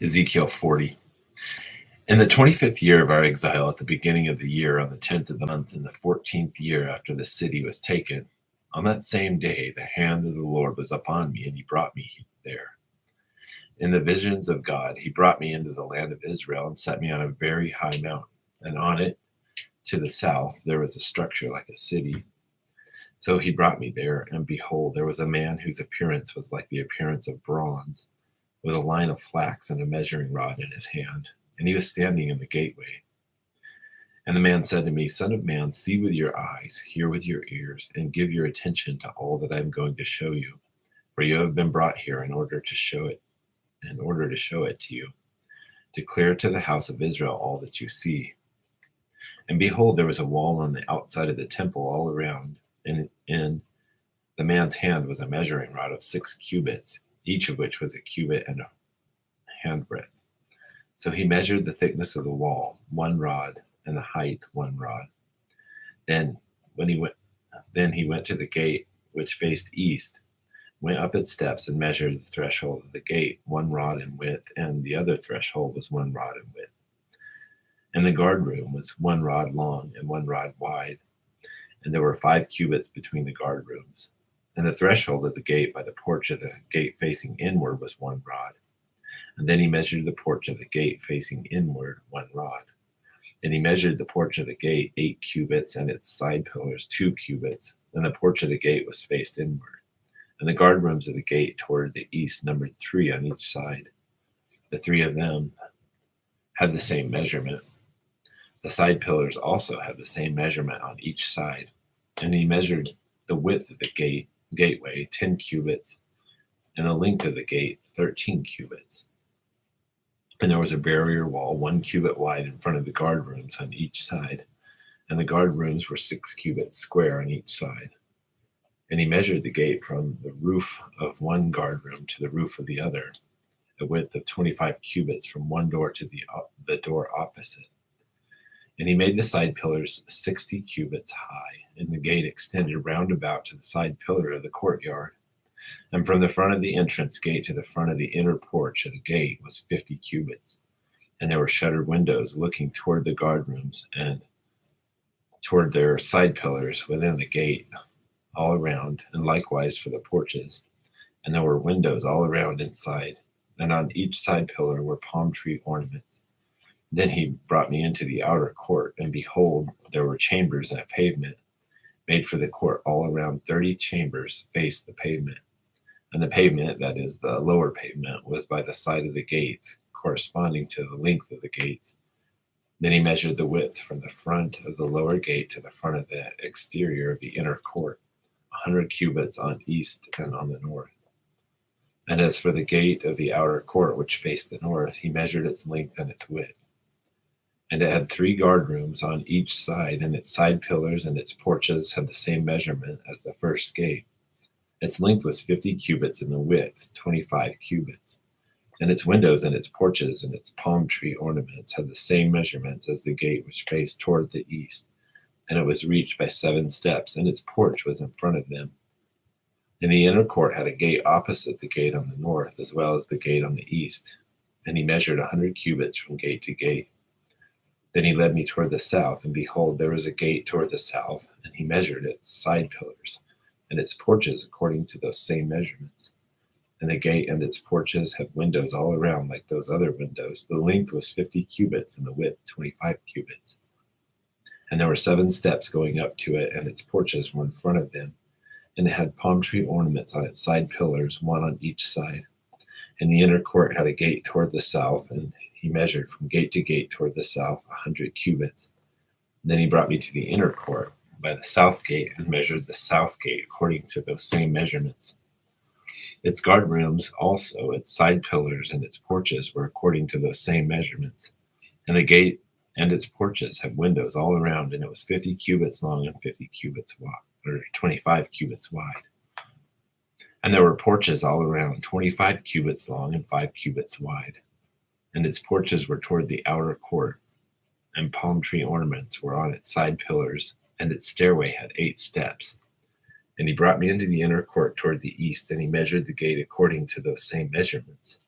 Ezekiel 40. In the 25th year of our exile, at the beginning of the year, on the 10th of the month, in the 14th year after the city was taken, on that same day the hand of the Lord was upon me, and he brought me there. In the visions of God, he brought me into the land of Israel and set me on a very high mountain, and on it, to the south, there was a structure like a city. So he brought me there, and behold, there was a man whose appearance was like the appearance of bronze, with a line of flax and a measuring rod in his hand, and he was standing in the gateway. And the man said to me, Son of man, see with your eyes, hear with your ears, and give your attention to all that I am going to show you. For you have been brought here in order to show it to you. Declare to the house of Israel all that you see. And behold, there was a wall on the outside of the temple all around, and in the man's hand was a measuring rod of 6 cubits, each of which was a cubit and a handbreadth. So he measured the thickness of the wall, 1 rod, and the height 1 rod. Then he went to the gate which faced east, went up its steps, and measured the threshold of the gate, 1 rod in width, and the other threshold was 1 rod in width. And the guard room was 1 rod long and 1 rod wide, and there were 5 cubits between the guard rooms. And the threshold of the gate by the porch of the gate facing inward was 1 rod. And then he measured the porch of the gate facing inward 1 rod. And he measured the porch of the gate 8 cubits, and its side pillars 2 cubits. And the porch of the gate was faced inward. And the guard rooms of the gate toward the east numbered 3 on each side. The 3 of them had the same measurement. The side pillars also had the same measurement on each side. And he measured the width of the gateway 10 cubits, and the length of the gate 13 cubits. And there was a barrier wall 1 cubit wide in front of the guard rooms on each side, and the guard rooms were 6 cubits square on each side. And he measured the gate from the roof of one guard room to the roof of the other, a width of 25 cubits from one door to the door opposite. And he made the side pillars 60 cubits high, and the gate extended round about to the side pillar of the courtyard. And from the front of the entrance gate to the front of the inner porch of the gate was 50 cubits. And there were shuttered windows looking toward the guard rooms and toward their side pillars within the gate all around, and likewise for the porches. And there were windows all around inside, and on each side pillar were palm tree ornaments. Then he brought me into the outer court, and behold, there were chambers and a pavement made for the court all around. 30 chambers faced the pavement. And the pavement, that is the lower pavement, was by the side of the gates, corresponding to the length of the gates. Then he measured the width from the front of the lower gate to the front of the exterior of the inner court, 100 cubits on east and on the north. And as for the gate of the outer court which faced the north, he measured its length and its width. And it had 3 guard rooms on each side, and its side pillars and its porches had the same measurement as the first gate. Its length was 50 cubits, and the width 25 cubits. And its windows and its porches and its palm tree ornaments had the same measurements as the gate which faced toward the east. And it was reached by 7 steps, and its porch was in front of them. And the inner court had a gate opposite the gate on the north, as well as the gate on the east. And he measured 100 cubits from gate to gate. Then he led me toward the south, and behold, there was a gate toward the south, and he measured its side pillars and its porches according to those same measurements. And the gate and its porches had windows all around like those other windows. The length was 50 cubits, and the width 25 cubits. And there were 7 steps going up to it, and its porches were in front of them. And it had palm tree ornaments on its side pillars, 1 on each side. And the inner court had a gate toward the south, and he measured from gate to gate toward the south 100 cubits. Then he brought me to the inner court by the south gate, and measured the south gate according to those same measurements. Its guard rooms also, its side pillars and its porches were according to those same measurements. And the gate and its porches had windows all around, and it was 50 cubits long and 50 cubits wide, or 25 cubits wide. And there were porches all around, 25 cubits long and 5 cubits wide. And its porches were toward the outer court, and palm tree ornaments were on its side pillars, and its stairway had 8 steps. And he brought me into the inner court toward the east, and he measured the gate according to those same measurements.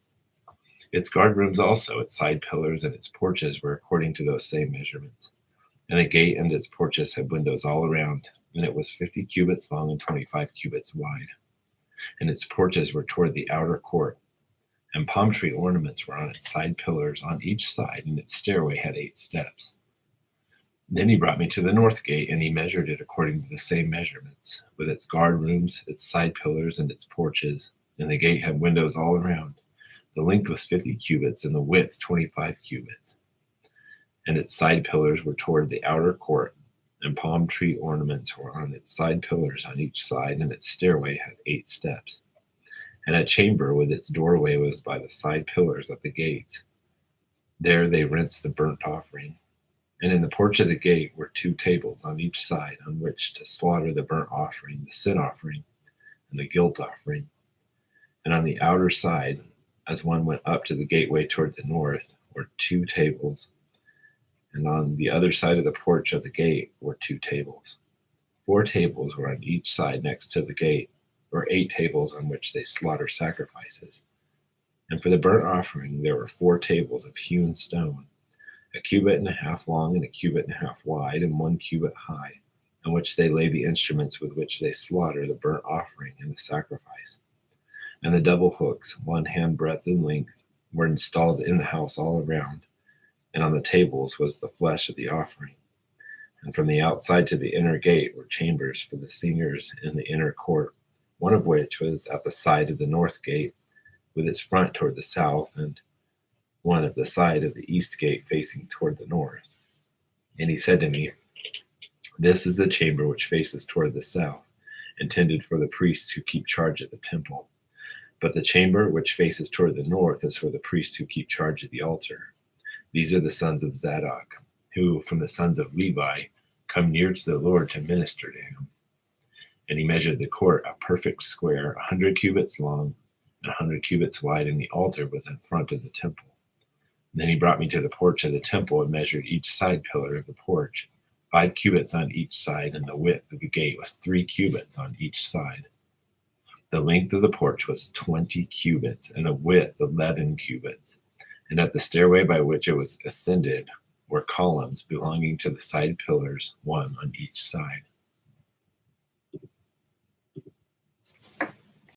Its guard rooms also, its side pillars and its porches were according to those same measurements. And the gate and its porches had windows all around, and it was 50 cubits long and 25 cubits wide. And its porches were toward the outer court, and palm tree ornaments were on its side pillars on each side, and its stairway had 8 steps. Then he brought me to the north gate, and he measured it according to the same measurements, with its guard rooms, its side pillars, and its porches. And the gate had windows all around. The length was 50 cubits, and the width 25 cubits. And its side pillars were toward the outer court, and palm tree ornaments were on its side pillars on each side, and its stairway had 8 steps. And a chamber with its doorway was by the side pillars of the gates. There they rinsed the burnt offering. And in the porch of the gate were 2 tables on each side on which to slaughter the burnt offering, the sin offering, and the guilt offering. And on the outer side, as one went up to the gateway toward the north, were 2 tables. And on the other side of the porch of the gate were 2 tables. 4 tables were on each side next to the gate, or 8 tables on which they slaughter sacrifices. And for the burnt offering there were 4 tables of hewn stone, 1.5 cubits long and 1.5 cubits wide, and 1 cubit high, on which they lay the instruments with which they slaughter the burnt offering and the sacrifice. And the double hooks, 1 handbreadth in length, were installed in the house all around, and on the tables was the flesh of the offering. And from the outside to the inner gate were chambers for the singers in the inner court, one of which was at the side of the north gate, with its front toward the south, and one at the side of the east gate facing toward the north. And he said to me, "This is the chamber which faces toward the south, intended for the priests who keep charge at the temple. But the chamber which faces toward the north is for the priests who keep charge at the altar. These are the sons of Zadok, who from the sons of Levi come near to the Lord to minister to him." And he measured the court, a perfect square, 100 cubits long and 100 cubits wide, and the altar was in front of the temple. And then he brought me to the porch of the temple and measured each side pillar of the porch, 5 cubits on each side, and the width of the gate was 3 cubits on each side. The length of the porch was 20 cubits, and the width 11 cubits. And at the stairway by which it was ascended were columns belonging to the side pillars, 1 on each side.